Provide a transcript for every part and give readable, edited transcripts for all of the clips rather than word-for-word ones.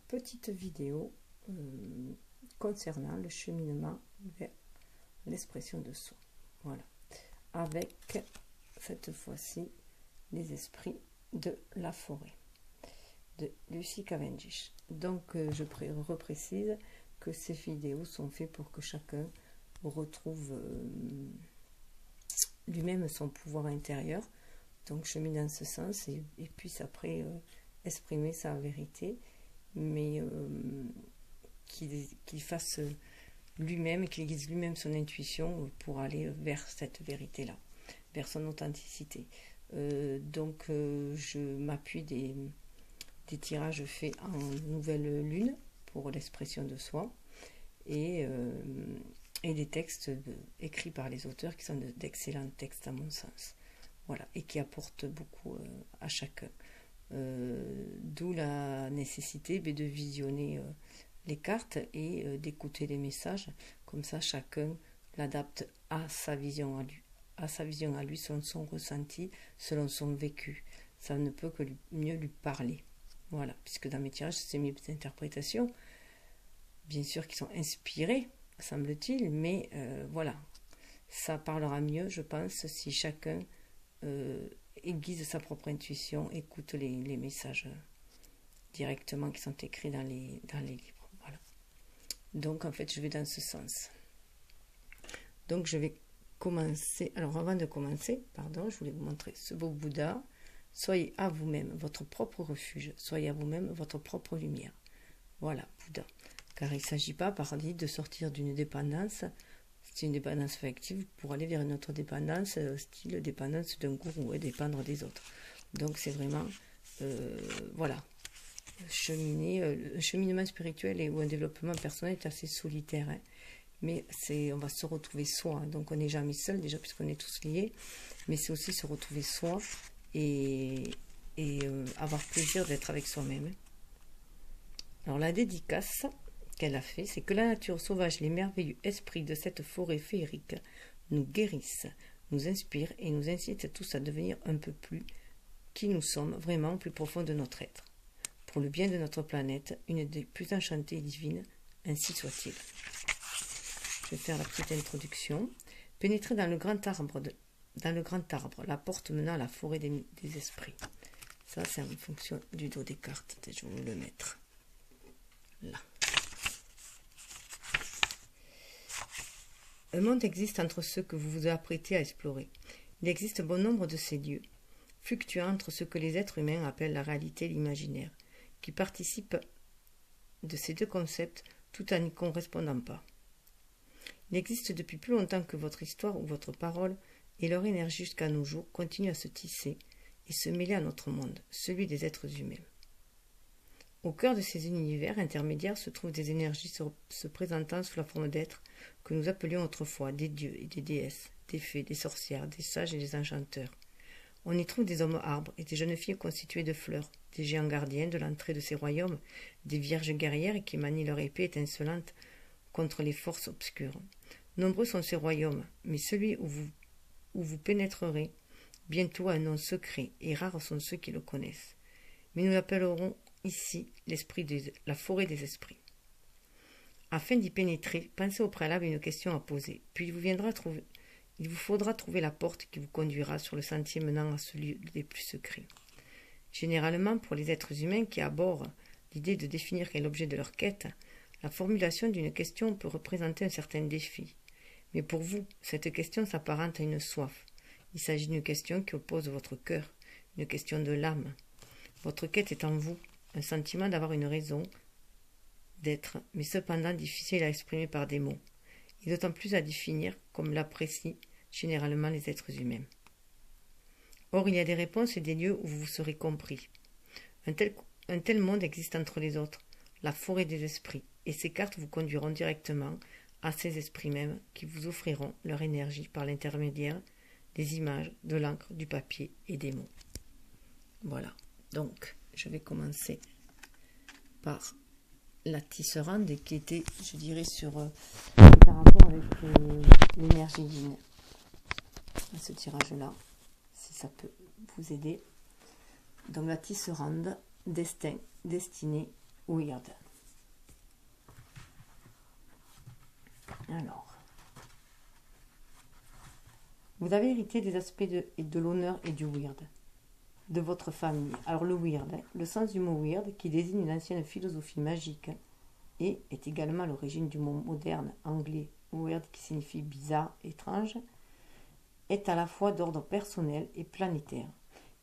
petite vidéo concernant le cheminement vers l'expression de soi. Voilà. Avec cette fois-ci les esprits de la forêt de Lucy Cavendish. Donc je reprécise que ces vidéos sont faites pour que chacun retrouve lui-même son pouvoir intérieur, donc cheminer dans ce sens et puisse après exprimer sa vérité, mais qu'il fasse lui-même, qu'il guide lui-même son intuition pour aller vers cette vérité-là, vers son authenticité. Donc je m'appuie des tirages faits en nouvelle lune pour l'expression de soi et des textes écrits par les auteurs qui sont d'excellents textes à mon sens. Voilà, et qui apportent beaucoup à chacun. D'où la nécessité de visionner les cartes et d'écouter les messages. Comme ça, chacun l'adapte à sa vision à lui, selon son ressenti, selon son vécu. Ça ne peut que mieux lui parler. Voilà, puisque dans mes tirages, c'est mes interprétations, bien sûr, qui sont inspirées, semble-t-il, mais voilà, ça parlera mieux, je pense, si chacun aiguise sa propre intuition, écoute les messages directement qui sont écrits dans les livres. Voilà. Donc, en fait, je vais dans ce sens. Donc, je vais commencer. Alors, avant de commencer, pardon, je voulais vous montrer ce beau Bouddha. Soyez à vous-même votre propre refuge. Soyez à vous-même votre propre lumière. Voilà, Bouddha. Car il ne s'agit pas, parler de sortir d'une dépendance. C'est une dépendance affective pour aller vers une autre dépendance, style dépendance d'un gourou et dépendre des autres. Donc, c'est vraiment, voilà, un cheminement spirituel ou un développement personnel est assez solitaire, hein. Mais on va se retrouver soi, donc on n'est jamais seul déjà puisqu'on est tous liés, mais c'est aussi se retrouver soi et avoir plaisir d'être avec soi-même. Alors la dédicace qu'elle a fait, c'est que la nature sauvage, les merveilleux esprits de cette forêt féerique nous guérissent, nous inspirent et nous incitent tous à devenir un peu plus qui nous sommes vraiment au plus profond de notre être, pour le bien de notre planète, une des plus enchantées et divines, ainsi soit-il. Je vais faire la petite introduction. Pénétrer dans le grand arbre, la porte menant à la forêt des esprits. Ça, c'est en fonction du dos des cartes. Je vais vous le mettre là. Un monde existe entre ceux que vous vous apprêtez à explorer. Il existe bon nombre de ces lieux, fluctuant entre ce que les êtres humains appellent la réalité et l'imaginaire, qui participent de ces deux concepts tout en n'y correspondant pas. Il existe depuis plus longtemps que votre histoire ou votre parole et leur énergie jusqu'à nos jours continuent à se tisser et se mêler à notre monde, celui des êtres humains. Au cœur de ces univers intermédiaires se trouvent des énergies se présentant sous la forme d'êtres que nous appelions autrefois des dieux et des déesses, des fées, des sorcières, des sages et des enchanteurs. On y trouve des hommes arbres et des jeunes filles constituées de fleurs, des géants gardiens de l'entrée de ces royaumes, des vierges guerrières qui manient leur épée étincelante contre les forces obscures. Nombreux sont ces royaumes, mais celui où vous pénétrerez bientôt a un nom secret, et rares sont ceux qui le connaissent. Mais nous l'appellerons ici la forêt des esprits. Afin d'y pénétrer, pensez au préalable une question à poser, puis il vous faudra trouver la porte qui vous conduira sur le sentier menant à ce lieu des plus secrets. Généralement, pour les êtres humains qui abordent l'idée de définir quel est l'objet de leur quête, la formulation d'une question peut représenter un certain défi. Mais pour vous, cette question s'apparente à une soif. Il s'agit d'une question qui oppose votre cœur, une question de l'âme. Votre quête est en vous, un sentiment d'avoir une raison d'être, mais cependant difficile à exprimer par des mots, et d'autant plus à définir comme l'apprécient généralement les êtres humains. Or, il y a des réponses et des lieux où vous serez compris. Un tel monde existe entre les autres, la forêt des esprits, et ces cartes vous conduiront directement à ces esprits mêmes qui vous offriront leur énergie par l'intermédiaire des images, de l'encre, du papier et des mots. Voilà, donc je vais commencer par la tisserande qui était, je dirais, par rapport avec l'énergie yin. À ce tirage-là, si ça peut vous aider. Donc la tisserande, destin, destinée, weird. Alors, vous avez hérité des aspects de l'honneur et du weird de votre famille. Alors le weird, le sens du mot weird qui désigne une ancienne philosophie magique et est également à l'origine du mot moderne anglais weird qui signifie bizarre, étrange, est à la fois d'ordre personnel et planétaire,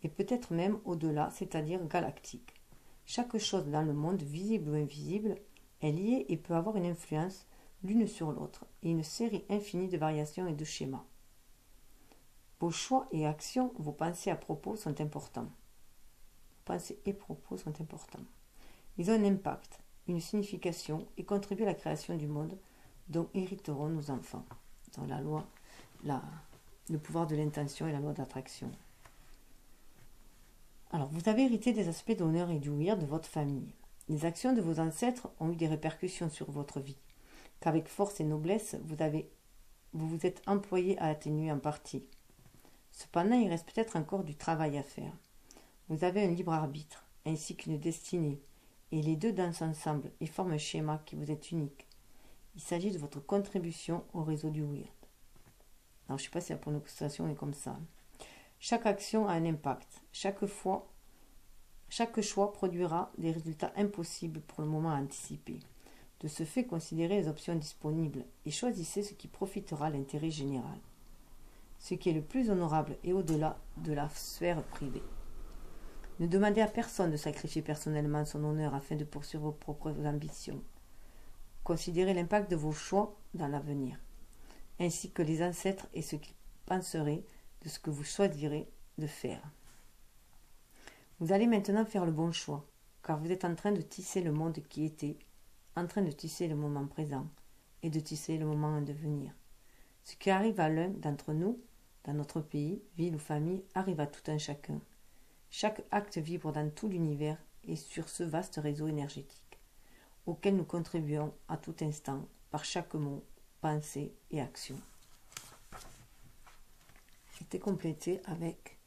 et peut-être même au-delà, c'est-à-dire galactique. Chaque chose dans le monde, visible ou invisible, est liée et peut avoir une influence l'une sur l'autre, et une série infinie de variations et de schémas. Vos choix et actions, vos pensées à propos sont importants. Pensées et propos sont importants. Ils ont un impact, une signification et contribuent à la création du monde dont hériteront nos enfants. Dans la loi, le pouvoir de l'intention et la loi d'attraction. Alors, vous avez hérité des aspects d'honneur et du weird de votre famille. Les actions de vos ancêtres ont eu des répercussions sur votre vie, qu'avec force et noblesse, vous vous êtes employé à atténuer en partie. Cependant, il reste peut-être encore du travail à faire. Vous avez un libre arbitre, ainsi qu'une destinée, et les deux dansent ensemble et forment un schéma qui vous est unique. Il s'agit de votre contribution au réseau du weird. Alors, je ne sais pas si la prononciation est comme ça. Chaque action a un impact. Chaque choix produira des résultats impossibles pour le moment à anticiper. De ce fait, considérez les options disponibles et choisissez ce qui profitera à l'intérêt général. Ce qui est le plus honorable et au-delà de la sphère privée. Ne demandez à personne de sacrifier personnellement son honneur afin de poursuivre vos propres ambitions. Considérez l'impact de vos choix dans l'avenir, ainsi que les ancêtres et ce qu'ils penseraient de ce que vous choisirez de faire. Vous allez maintenant faire le bon choix, car vous êtes en train de tisser le monde qui était, en train de tisser le moment présent et de tisser le moment à devenir. Ce qui arrive à l'un d'entre nous, dans notre pays, ville ou famille, arrive à tout un chacun. Chaque acte vibre dans tout l'univers et sur ce vaste réseau énergétique, auquel nous contribuons à tout instant par chaque mot, pensée et action. C'était complété avec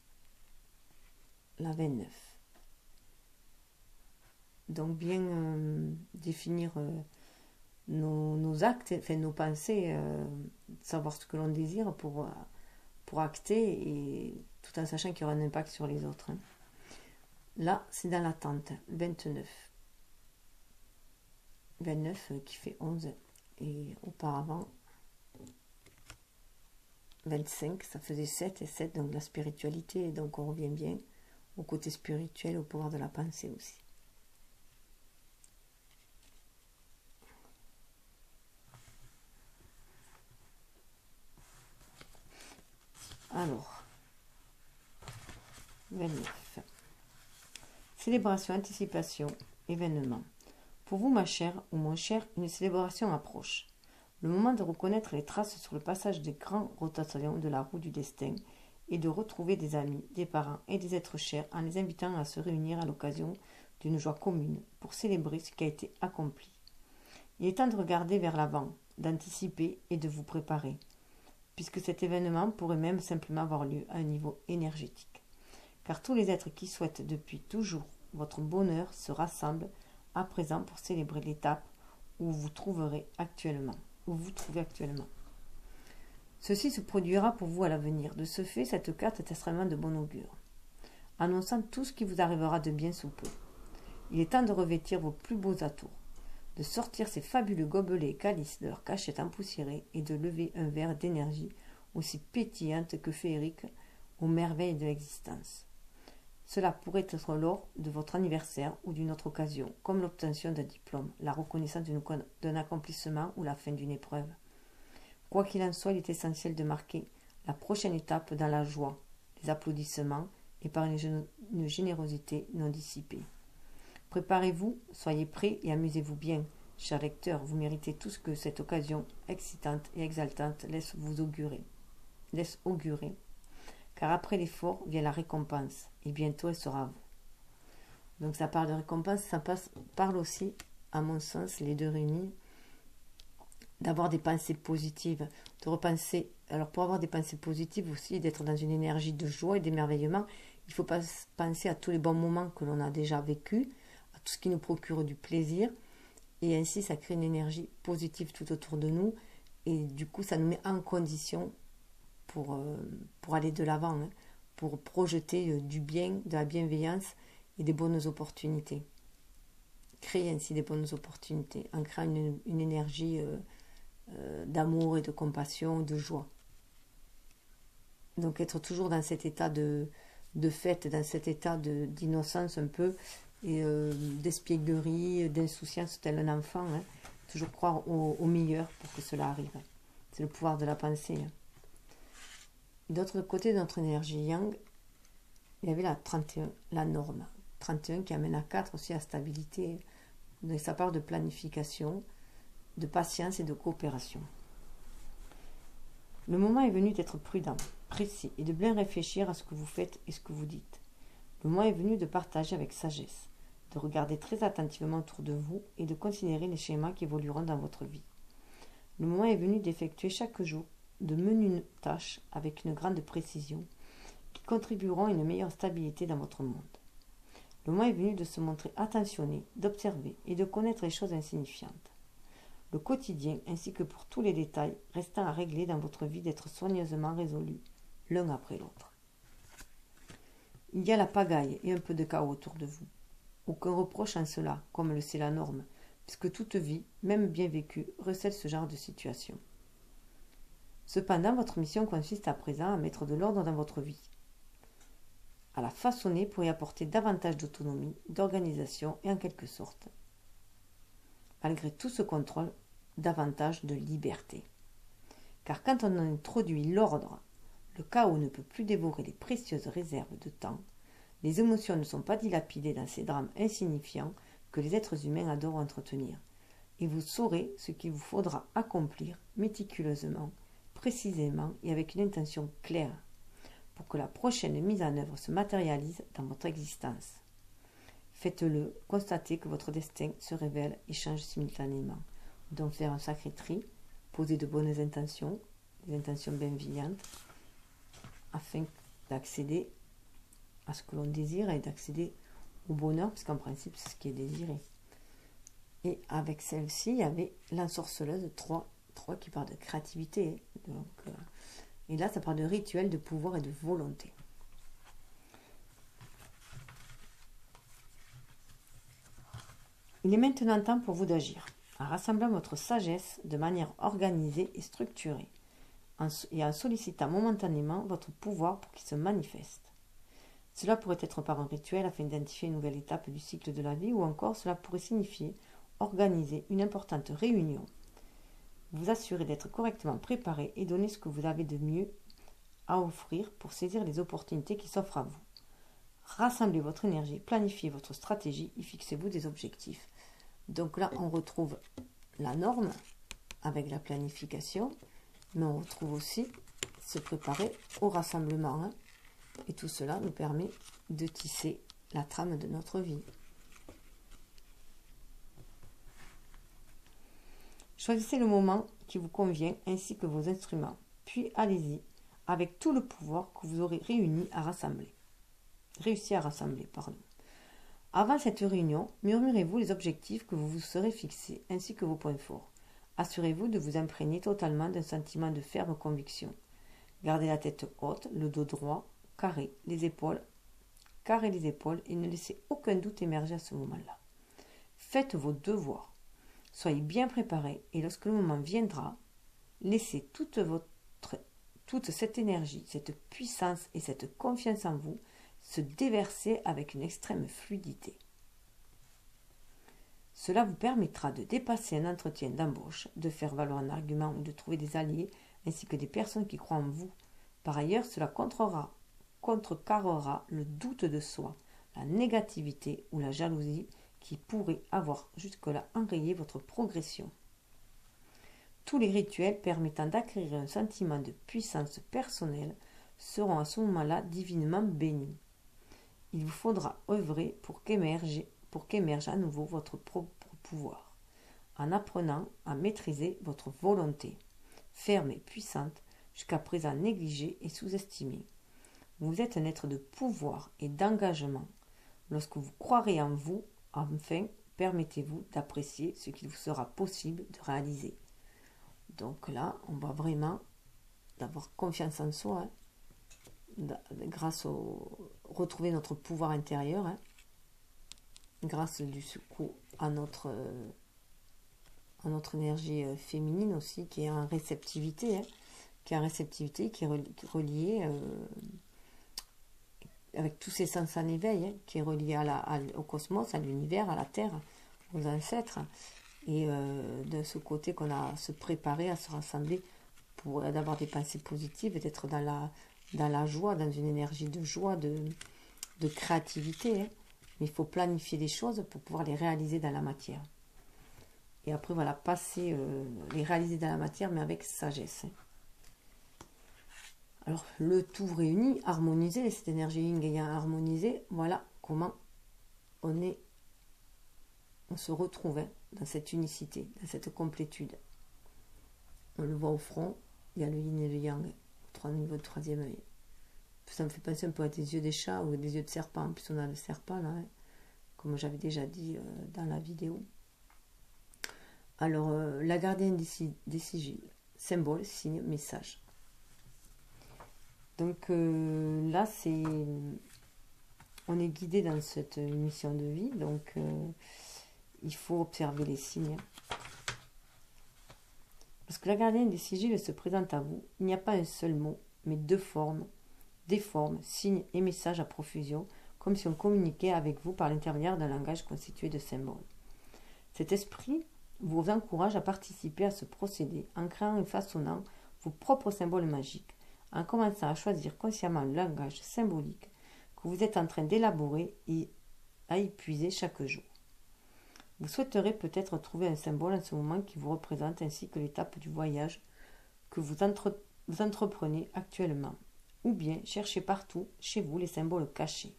la 29. Donc bien définir nos actes, enfin nos pensées, savoir ce que l'on désire pour acter, et tout en sachant qu'il y aura un impact sur les autres. Là, c'est dans l'attente, 29. 29 qui fait 11, et auparavant 25, ça faisait 7 et 7, donc la spiritualité, et donc on revient bien au côté spirituel, au pouvoir de la pensée aussi. Alors, 29. Célébration, anticipation, événement. Pour vous, ma chère ou mon cher, une célébration approche. Le moment de reconnaître les traces sur le passage des grands rotations de la roue du destin et de retrouver des amis, des parents et des êtres chers en les invitant à se réunir à l'occasion d'une joie commune pour célébrer ce qui a été accompli. Il est temps de regarder vers l'avant, d'anticiper et de vous préparer, puisque cet événement pourrait même simplement avoir lieu à un niveau énergétique. Car tous les êtres qui souhaitent depuis toujours votre bonheur se rassemblent à présent pour célébrer l'étape où vous trouvez actuellement. Ceci se produira pour vous à l'avenir. De ce fait, cette carte est extrêmement de bon augure, annonçant tout ce qui vous arrivera de bien sous peu. Il est temps de revêtir vos plus beaux atours, de sortir ces fabuleux gobelets et calices de leur cachette empoussiérée et de lever un verre d'énergie aussi pétillante que féerique aux merveilles de l'existence. Cela pourrait être lors de votre anniversaire ou d'une autre occasion, comme l'obtention d'un diplôme, la reconnaissance d'un accomplissement ou la fin d'une épreuve. Quoi qu'il en soit, il est essentiel de marquer la prochaine étape dans la joie, les applaudissements et par une générosité non dissipée. Préparez-vous, soyez prêts et amusez-vous bien. Chers lecteurs, vous méritez tout ce que cette occasion excitante et exaltante laisse augurer. Car après l'effort vient la récompense, et bientôt elle sera à vous. Donc ça parle de récompense, parle aussi, à mon sens, les deux réunis, d'avoir des pensées positives, de repenser. Alors pour avoir des pensées positives aussi, d'être dans une énergie de joie et d'émerveillement, il faut penser à tous les bons moments que l'on a déjà vécus, à tout ce qui nous procure du plaisir. Et ainsi, ça crée une énergie positive tout autour de nous. Et du coup, ça nous met en condition pour aller de l'avant, hein, pour projeter du bien, de la bienveillance et des bonnes opportunités. Créer ainsi des bonnes opportunités en créant une énergie d'amour et de compassion, de joie. Donc être toujours dans cet état de fête, dans cet état d'innocence un peu, et d'espièglerie, d'insouciance tel un enfant, hein. Toujours croire au meilleur pour que cela arrive. C'est le pouvoir de la pensée. Hein. D'autre côté de notre énergie yang, il y avait la 31, la norme. 31 qui amène à 4 aussi à stabilité, de sa part de planification, de patience et de coopération. Le moment est venu d'être prudent, précis et de bien réfléchir à ce que vous faites et ce que vous dites. Le moment est venu de partager avec sagesse, de regarder très attentivement autour de vous et de considérer les schémas qui évolueront dans votre vie. Le moment est venu d'effectuer chaque jour de menues tâches avec une grande précision qui contribueront à une meilleure stabilité dans votre monde. Le moment est venu de se montrer attentionné, d'observer et de connaître les choses insignifiantes. Le quotidien, ainsi que pour tous les détails restant à régler dans votre vie, d'être soigneusement résolus, l'un après l'autre. Il y a la pagaille et un peu de chaos autour de vous. Aucun reproche en cela, comme le sait la norme, puisque toute vie, même bien vécue, recèle ce genre de situation. Cependant, votre mission consiste à présent à mettre de l'ordre dans votre vie, à la façonner pour y apporter davantage d'autonomie, d'organisation et en quelque sorte, malgré tout ce contrôle, davantage de liberté. Car quand on introduit l'ordre, le chaos ne peut plus dévorer les précieuses réserves de temps, les émotions ne sont pas dilapidées dans ces drames insignifiants que les êtres humains adorent entretenir, et vous saurez ce qu'il vous faudra accomplir méticuleusement, précisément et avec une intention claire, pour que la prochaine mise en œuvre se matérialise dans votre existence. Faites-le, constatez que votre destin se révèle et change simultanément. Donc faire un sacré tri, poser de bonnes intentions, des intentions bienveillantes, afin d'accéder à ce que l'on désire et d'accéder au bonheur, parce qu'en principe c'est ce qui est désiré. Et avec celle-ci, il y avait l'ensorceleuse 3 qui parle de créativité. Donc, et là, ça parle de rituel, de pouvoir et de volonté. Il est maintenant temps pour vous d'agir, en rassemblant votre sagesse de manière organisée et structurée, et en sollicitant momentanément votre pouvoir pour qu'il se manifeste. Cela pourrait être par un rituel afin d'identifier une nouvelle étape du cycle de la vie, ou encore cela pourrait signifier organiser une importante réunion, vous assurer d'être correctement préparé et donner ce que vous avez de mieux à offrir pour saisir les opportunités qui s'offrent à vous. Rassemblez votre énergie, planifiez votre stratégie et fixez-vous des objectifs. Donc là, on retrouve la norme avec la planification, mais on retrouve aussi se préparer au rassemblement. Hein. Et tout cela nous permet de tisser la trame de notre vie. Choisissez le moment qui vous convient ainsi que vos instruments, puis allez-y avec tout le pouvoir que vous aurez réussi à rassembler. Avant cette réunion, murmurez-vous les objectifs que vous vous serez fixés ainsi que vos points forts. Assurez-vous de vous imprégner totalement d'un sentiment de ferme conviction. Gardez la tête haute, le dos droit, carrez les épaules et ne laissez aucun doute émerger à ce moment-là. Faites vos devoirs. Soyez bien préparés et lorsque le moment viendra, laissez toute cette énergie, cette puissance et cette confiance en vous se déverser avec une extrême fluidité. Cela vous permettra de dépasser un entretien d'embauche, de faire valoir un argument ou de trouver des alliés ainsi que des personnes qui croient en vous. Par ailleurs, cela contrecarrera le doute de soi, la négativité ou la jalousie qui pourrait avoir jusque-là enrayé votre progression. Tous les rituels permettant d'acquérir un sentiment de puissance personnelle seront à ce moment-là divinement bénis. Il vous faudra œuvrer pour qu'émerge à nouveau votre propre pouvoir, en apprenant à maîtriser votre volonté, ferme et puissante, jusqu'à présent négligée et sous-estimée. Vous êtes un être de pouvoir et d'engagement. Lorsque vous croirez en vous, Enfin, permettez-vous d'apprécier ce qu'il vous sera possible de réaliser. Donc là, on va vraiment d'avoir confiance en soi, grâce au retrouver notre pouvoir intérieur, grâce du coup à notre énergie féminine aussi, qui est en réceptivité, qui est reliée avec tous ses sens en éveil, qui est reliée au cosmos, à l'univers, à la Terre, aux ancêtres. Et de ce côté qu'on a à se préparer, à se rassembler pour d'avoir des pensées positives, d'être dans la joie, dans une énergie de joie, de créativité. Mais il faut planifier les choses pour pouvoir les réaliser dans la matière. Et après, voilà, les réaliser dans la matière, mais avec sagesse. Alors, le tout réuni, harmonisé, cette énergie yin ayant harmonisé, voilà comment on se retrouve dans cette unicité, dans cette complétude. On le voit au front, il y a le yin et le yang, au niveau du troisième œil. Ça me fait penser un peu à des yeux des chats ou des yeux de serpent. En plus, on a le serpent là, comme j'avais déjà dit dans la vidéo. Alors, la gardienne des sigils, symbole, signe, message. Donc là, on est guidé dans cette mission de vie, donc il faut observer les signes. Parce que la gardienne des sigils se présente à vous, il n'y a pas un seul mot, mais des formes, signes et messages à profusion, comme si on communiquait avec vous par l'intermédiaire d'un langage constitué de symboles. Cet esprit vous encourage à participer à ce procédé en créant et façonnant vos propres symboles magiques, en commençant à choisir consciemment le langage symbolique que vous êtes en train d'élaborer et à y puiser chaque jour. Vous souhaiterez peut-être trouver un symbole en ce moment qui vous représente ainsi que l'étape du voyage que vous entreprenez actuellement, ou bien chercher partout chez vous les symboles cachés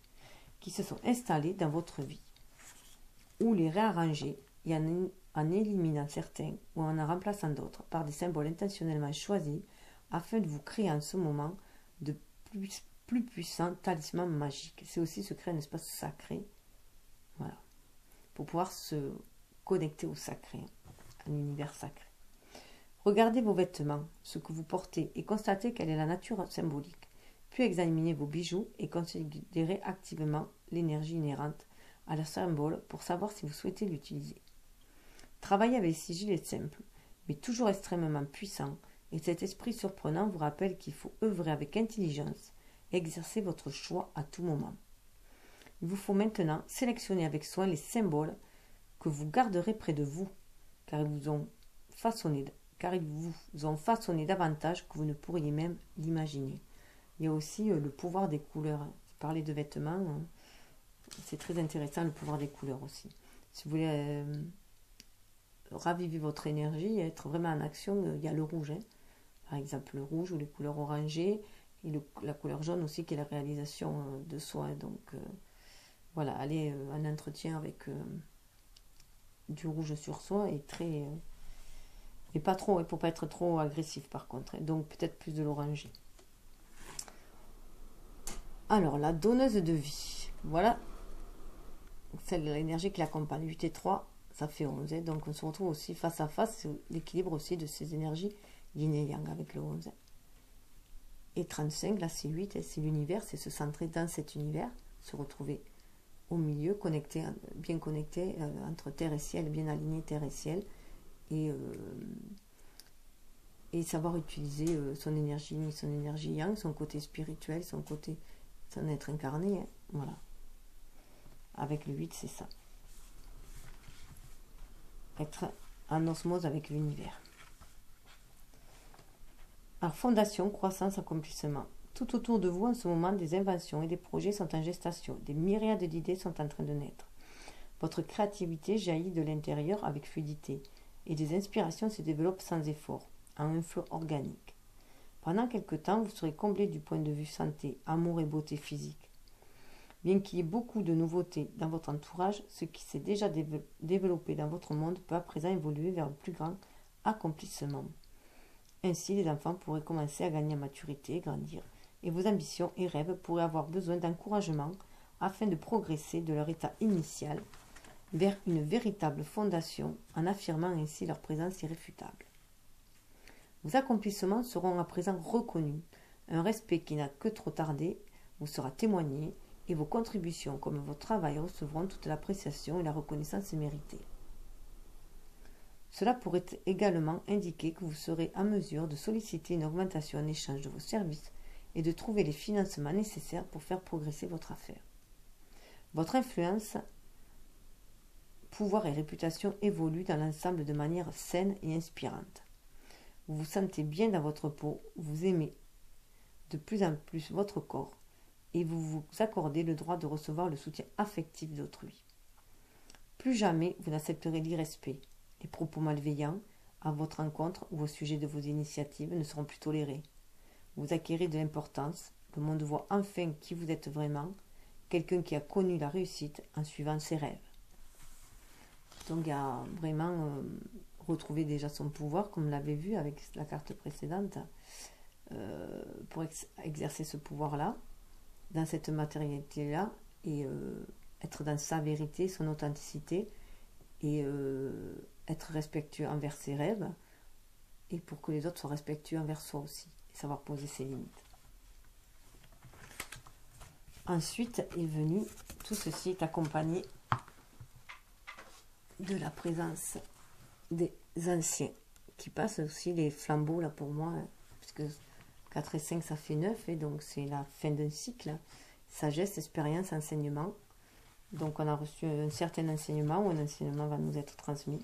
qui se sont installés dans votre vie, ou les réarranger et en éliminant certains ou en remplaçant d'autres par des symboles intentionnellement choisis afin de vous créer en ce moment de plus puissants talismans magiques. C'est aussi se créer un espace sacré, voilà, pour pouvoir se connecter au sacré, à l'univers sacré. Regardez vos vêtements, ce que vous portez, et constatez quelle est la nature symbolique. Puis examinez vos bijoux et considérez activement l'énergie inhérente à la symbole pour savoir si vous souhaitez l'utiliser. Travailler avec les sigils est simple, mais toujours extrêmement puissant, et cet esprit surprenant vous rappelle qu'il faut œuvrer avec intelligence et exercer votre choix à tout moment. Il vous faut maintenant sélectionner avec soin les symboles que vous garderez près de vous, car ils vous ont façonné davantage que vous ne pourriez même l'imaginer. Il y a aussi le pouvoir des couleurs. Parler de vêtements, c'est très intéressant, le pouvoir des couleurs aussi. Si vous voulez raviver votre énergie, être vraiment en action, il y a le rouge. Par exemple, le rouge ou les couleurs orangées, et la couleur jaune aussi, qui est la réalisation de soi. Donc, voilà, aller en entretien avec du rouge sur soi est très... et pas trop, il ne faut pas être trop agressif par contre. Donc, peut-être plus de l'orangé. Alors, la donneuse de vie. Voilà, celle de l'énergie qui l'accompagne. 8 et 3, ça fait 11. Donc, on se retrouve aussi face à face, l'équilibre aussi de ces énergies yin et yang avec le 11. Et 35, là, c'est 8, c'est l'univers, c'est se centrer dans cet univers, se retrouver au milieu, bien connecté entre terre et ciel, bien aligné terre et ciel, et savoir utiliser son énergie yang, son côté spirituel, son être incarné, voilà. Avec le 8, c'est ça. Être en osmose avec l'univers. Alors, fondation, croissance, accomplissement. Tout autour de vous, en ce moment, des inventions et des projets sont en gestation. Des myriades d'idées sont en train de naître. Votre créativité jaillit de l'intérieur avec fluidité et des inspirations se développent sans effort, en un flot organique. Pendant quelque temps, vous serez comblé du point de vue santé, amour et beauté physique. Bien qu'il y ait beaucoup de nouveautés dans votre entourage, ce qui s'est déjà développé dans votre monde peut à présent évoluer vers le plus grand accomplissement. Ainsi, les enfants pourraient commencer à gagner en maturité, grandir, et vos ambitions et rêves pourraient avoir besoin d'encouragement afin de progresser de leur état initial vers une véritable fondation en affirmant ainsi leur présence irréfutable. Vos accomplissements seront à présent reconnus, un respect qui n'a que trop tardé vous sera témoigné et vos contributions comme vos travail recevront toute l'appréciation et la reconnaissance méritée. Cela pourrait également indiquer que vous serez en mesure de solliciter une augmentation en échange de vos services et de trouver les financements nécessaires pour faire progresser votre affaire. Votre influence, pouvoir et réputation évoluent dans l'ensemble de manière saine et inspirante. Vous vous sentez bien dans votre peau, vous aimez de plus en plus votre corps et vous vous accordez le droit de recevoir le soutien affectif d'autrui. Plus jamais vous n'accepterez l'irrespect. Les propos malveillants à votre encontre ou au sujet de vos initiatives ne seront plus tolérés. Vous acquérez de l'importance, le monde voit enfin qui vous êtes vraiment, quelqu'un qui a connu la réussite en suivant ses rêves. Donc il y a vraiment retrouvé déjà son pouvoir, comme on l'avait vu avec la carte précédente, pour exercer ce pouvoir-là, dans cette matérialité-là, et être dans sa vérité, son authenticité, et être respectueux envers ses rêves, et pour que les autres soient respectueux envers soi aussi, et savoir poser ses limites. Ensuite est venu, tout ceci est accompagné de la présence des anciens, qui passent aussi les flambeaux là pour moi, puisque 4 et 5 ça fait 9, et donc c'est la fin d'un cycle, sagesse, expérience, enseignement. Donc on a reçu un certain enseignement, ou un enseignement va nous être transmis.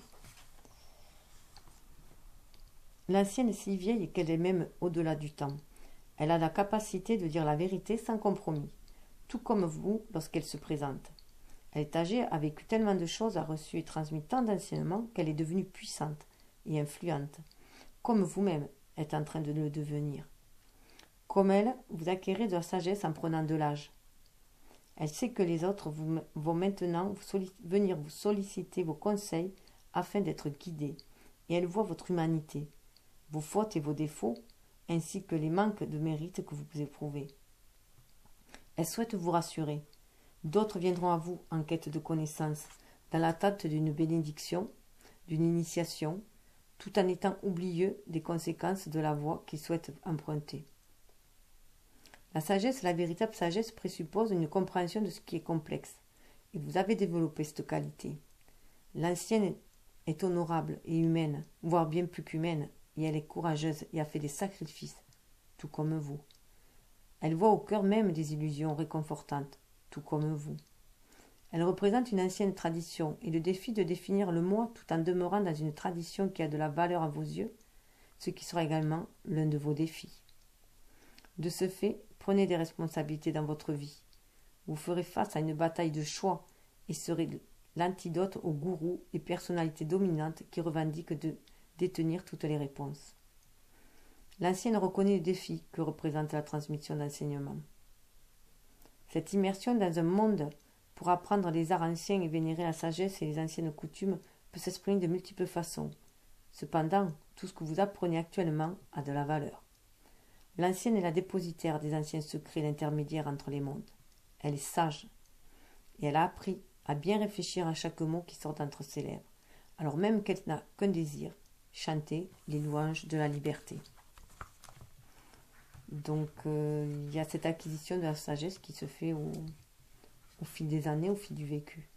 L'ancienne est si vieille qu'elle est même au-delà du temps. Elle a la capacité de dire la vérité sans compromis, tout comme vous lorsqu'elle se présente. Elle est âgée, a vécu tellement de choses, a reçu et transmis tant d'enseignements qu'elle est devenue puissante et influente, comme vous-même êtes en train de le devenir. Comme elle, vous acquérez de la sagesse en prenant de l'âge. Elle sait que les autres vont maintenant venir vous solliciter vos conseils afin d'être guidés, et elle voit votre humanité, vos fautes et vos défauts, ainsi que les manques de mérite que vous éprouvez. Elle souhaite vous rassurer. D'autres viendront à vous en quête de connaissances, dans l'attente d'une bénédiction, d'une initiation, tout en étant oublieux des conséquences de la voie qu'ils souhaitent emprunter. La sagesse, la véritable sagesse, présuppose une compréhension de ce qui est complexe, et vous avez développé cette qualité. L'ancienne est honorable et humaine, voire bien plus qu'humaine, et elle est courageuse et a fait des sacrifices, tout comme vous. Elle voit au cœur même des illusions réconfortantes, tout comme vous. Elle représente une ancienne tradition et le défi de définir le moi tout en demeurant dans une tradition qui a de la valeur à vos yeux, ce qui sera également l'un de vos défis. De ce fait, prenez des responsabilités dans votre vie. Vous ferez face à une bataille de choix et serez l'antidote aux gourous et personnalités dominantes qui revendiquent de détenir toutes les réponses. L'ancienne reconnaît le défi que représente la transmission d'enseignement. Cette immersion dans un monde pour apprendre les arts anciens et vénérer la sagesse et les anciennes coutumes peut s'exprimer de multiples façons. Cependant, tout ce que vous apprenez actuellement a de la valeur. L'ancienne est la dépositaire des anciens secrets, l'intermédiaire entre les mondes. Elle est sage, et elle a appris à bien réfléchir à chaque mot qui sort d'entre ses lèvres, alors même qu'elle n'a qu'un désir, chanter les louanges de la liberté. Donc, il y a cette acquisition de la sagesse qui se fait au fil des années, au fil du vécu.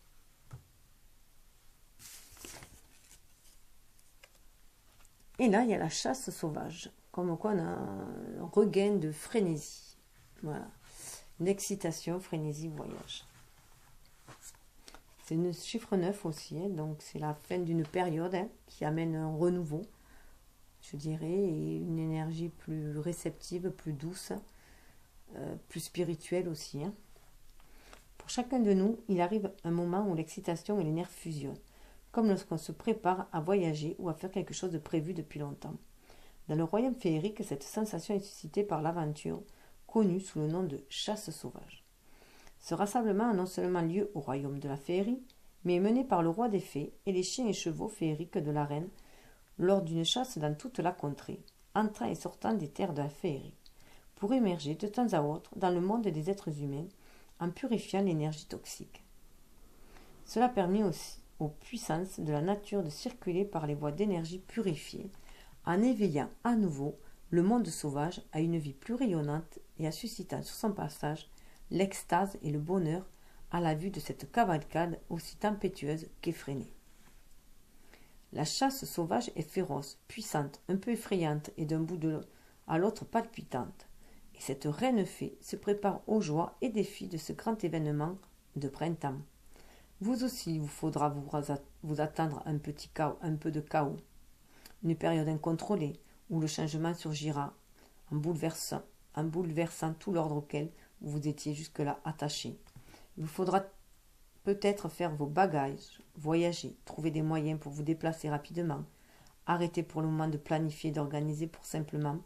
Et là, il y a la chasse sauvage, comme quoi on a un regain de frénésie. Voilà, une excitation, frénésie, voyage. C'est un chiffre 9 aussi, hein, donc c'est la fin d'une période qui amène un renouveau, je dirais, et une énergie plus réceptive, plus douce, plus spirituelle aussi. Pour chacun de nous, il arrive un moment où l'excitation et les nerfs fusionnent, comme lorsqu'on se prépare à voyager ou à faire quelque chose de prévu depuis longtemps. Dans le royaume féerique, cette sensation est suscitée par l'aventure, connue sous le nom de chasse sauvage. Ce rassemblement a non seulement lieu au royaume de la féerie, mais est mené par le roi des fées et les chiens et chevaux féeriques de la reine lors d'une chasse dans toute la contrée, entrant et sortant des terres de la féerie, pour émerger de temps à autre dans le monde des êtres humains en purifiant l'énergie toxique. Cela permet aussi aux puissances de la nature de circuler par les voies d'énergie purifiées, en éveillant à nouveau le monde sauvage à une vie plus rayonnante et en suscitant sur son passage l'extase et le bonheur à la vue de cette cavalcade aussi tempétueuse qu'effrénée. La chasse sauvage est féroce, puissante, un peu effrayante et d'un bout à l'autre palpitante. Et cette reine fée se prépare aux joies et défis de ce grand événement de printemps. Vous aussi, il vous faudra vous attendre à un peu de chaos, une période incontrôlée où le changement surgira en bouleversant tout l'ordre auquel vous vous étiez jusque-là attaché. Il vous faudra peut-être faire vos bagages, voyager, trouver des moyens pour vous déplacer rapidement, arrêter pour le moment de planifier et d'organiser pour simplement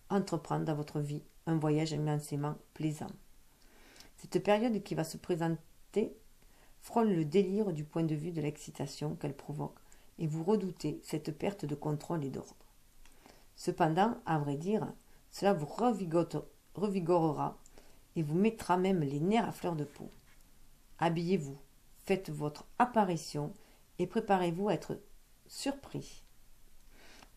entreprendre dans votre vie un voyage immensément plaisant. Cette période qui va se présenter frôle le délire du point de vue de l'excitation qu'elle provoque et vous redoutez cette perte de contrôle et d'ordre. Cependant, à vrai dire, cela vous revigorera et vous mettra même les nerfs à fleur de peau. Habillez-vous, faites votre apparition et préparez-vous à être surpris.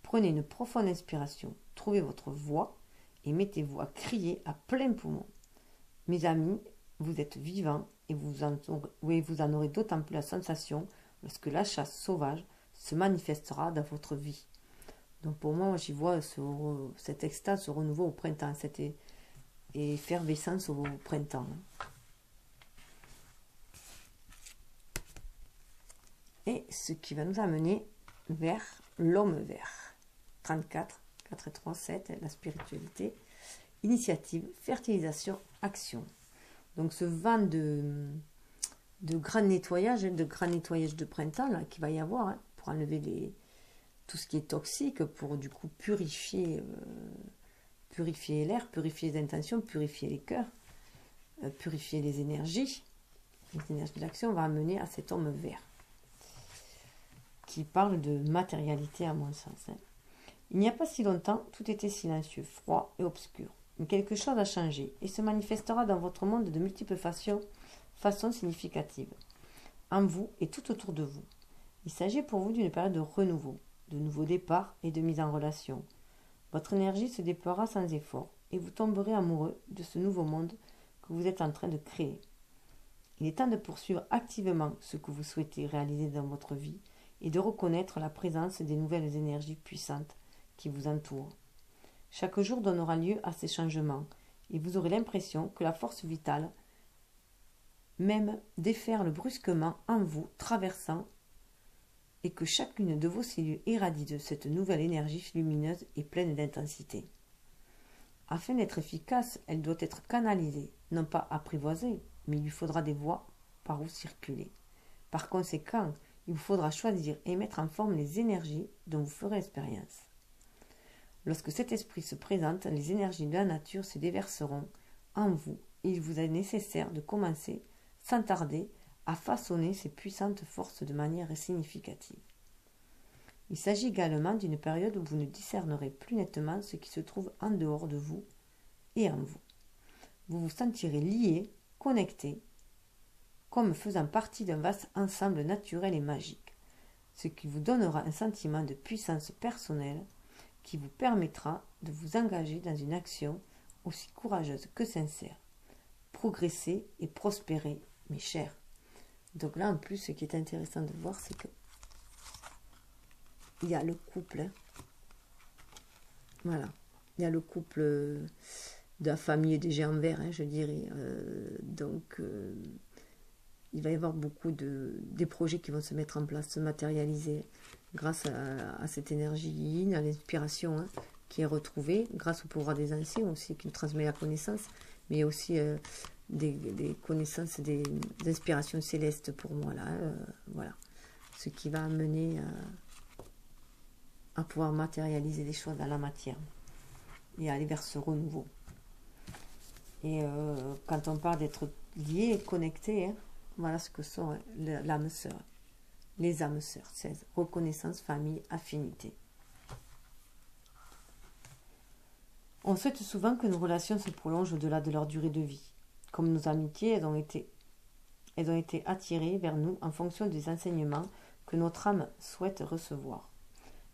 Prenez une profonde inspiration, trouvez votre voix et mettez-vous à crier à plein poumon. Mes amis, vous êtes vivants et vous en aurez d'autant plus la sensation lorsque la chasse sauvage se manifestera dans votre vie. Donc pour moi, j'y vois cette extase, ce renouveau au printemps, cette effervescence au printemps. Et ce qui va nous amener vers l'homme vert. 34, 4 et 3, 7, la spiritualité, initiative, fertilisation, action. Donc ce vent de grand nettoyage de printemps là, qu'il va y avoir pour enlever tout ce qui est toxique, pour du coup purifier l'air, purifier les intentions, purifier les cœurs, purifier les énergies de l'action va amener à cet homme vert qui parle de matérialité à mon sens. Il n'y a pas si longtemps, tout était silencieux, froid et obscur. Mais quelque chose a changé et se manifestera dans votre monde de multiples façons significatives, en vous et tout autour de vous. Il s'agit pour vous d'une période de renouveau, de nouveaux départs et de mise en relation. Votre énergie se déploiera sans effort et vous tomberez amoureux de ce nouveau monde que vous êtes en train de créer. Il est temps de poursuivre activement ce que vous souhaitez réaliser dans votre vie et de reconnaître la présence des nouvelles énergies puissantes qui vous entourent. Chaque jour donnera lieu à ces changements et vous aurez l'impression que la force vitale même déferle brusquement en vous, traversant, et que chacune de vos cellules irradie de cette nouvelle énergie lumineuse et pleine d'intensité. Afin d'être efficace, elle doit être canalisée, non pas apprivoisée, mais il lui faudra des voies par où circuler. Par conséquent, il vous faudra choisir et mettre en forme les énergies dont vous ferez expérience. Lorsque cet esprit se présente, les énergies de la nature se déverseront en vous et il vous est nécessaire de commencer, sans tarder, à façonner ces puissantes forces de manière significative. Il s'agit également d'une période où vous ne discernerez plus nettement ce qui se trouve en dehors de vous et en vous. Vous vous sentirez lié, connecté, comme faisant partie d'un vaste ensemble naturel et magique, ce qui vous donnera un sentiment de puissance personnelle qui vous permettra de vous engager dans une action aussi courageuse que sincère. Progresser et prospérer, mes chers. Donc là, en plus, ce qui est intéressant de voir, c'est que il y a le couple. Voilà. Il y a le couple de la famille des géants verts, je dirais. Il va y avoir beaucoup des projets qui vont se mettre en place, se matérialiser grâce à cette énergie yin, à l'inspiration qui est retrouvée, grâce au pouvoir des anciens aussi, qui nous transmet la connaissance, mais il y a aussi des connaissances, des inspirations célestes pour moi, là. Voilà. Ce qui va amener à pouvoir matérialiser des choses dans la matière et aller vers ce renouveau. Et quand on parle d'être lié et connecté, voilà ce que sont l'âme sœur, les âmes sœurs, 16, reconnaissance, famille, affinité. On souhaite souvent que nos relations se prolongent au-delà de leur durée de vie. Comme nos amitiés, elles ont été attirées vers nous en fonction des enseignements que notre âme souhaite recevoir.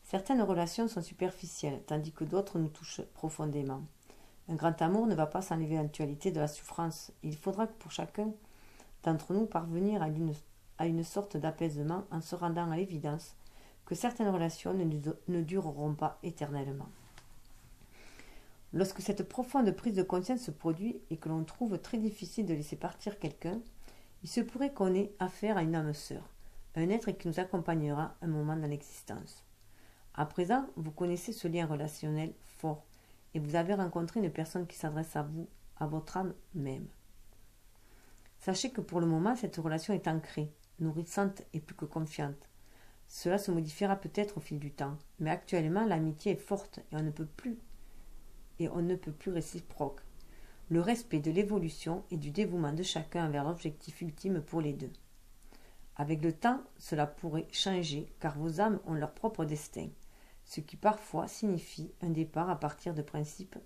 Certaines relations sont superficielles, tandis que d'autres nous touchent profondément. Un grand amour ne va pas sans l'éventualité de la souffrance. Il faudra que pour chacun d'entre nous parvenir à une sorte d'apaisement en se rendant à l'évidence que certaines relations ne dureront pas éternellement. Lorsque cette profonde prise de conscience se produit et que l'on trouve très difficile de laisser partir quelqu'un, il se pourrait qu'on ait affaire à une âme sœur, un être qui nous accompagnera un moment dans l'existence. À présent, vous connaissez ce lien relationnel fort et vous avez rencontré une personne qui s'adresse à vous, à votre âme même. Sachez que pour le moment, cette relation est ancrée, nourrissante et plus que confiante. Cela se modifiera peut-être au fil du temps, mais actuellement l'amitié est forte et on ne peut plus réciproque. Le respect de l'évolution et du dévouement de chacun vers l'objectif ultime pour les deux. Avec le temps, cela pourrait changer car vos âmes ont leur propre destin, ce qui parfois signifie un départ à partir de principes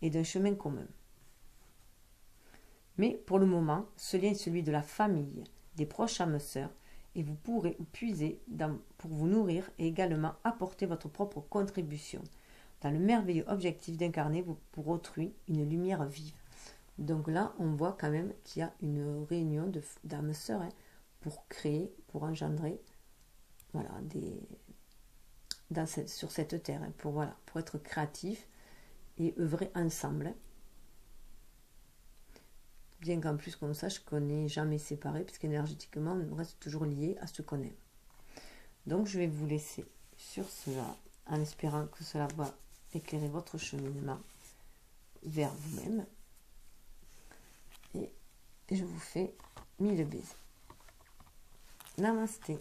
et d'un chemin commun. Mais pour le moment, ce lien est celui de la famille, des proches âmes sœurs, et vous pourrez puiser pour vous nourrir et également apporter votre propre contribution dans le merveilleux objectif d'incarner pour autrui une lumière vive. Donc là, on voit quand même qu'il y a une réunion d'âmes sœurs pour créer, pour engendrer, voilà, sur cette terre, pour être créatif et œuvrer ensemble. Bien qu'en plus qu'on sache qu'on n'est jamais séparés, puisqu'énergétiquement, on reste toujours lié à ce qu'on aime. Donc je vais vous laisser sur cela, en espérant que cela va éclairer votre cheminement vers vous-même. Et je vous fais 1000 baisers. Namasté.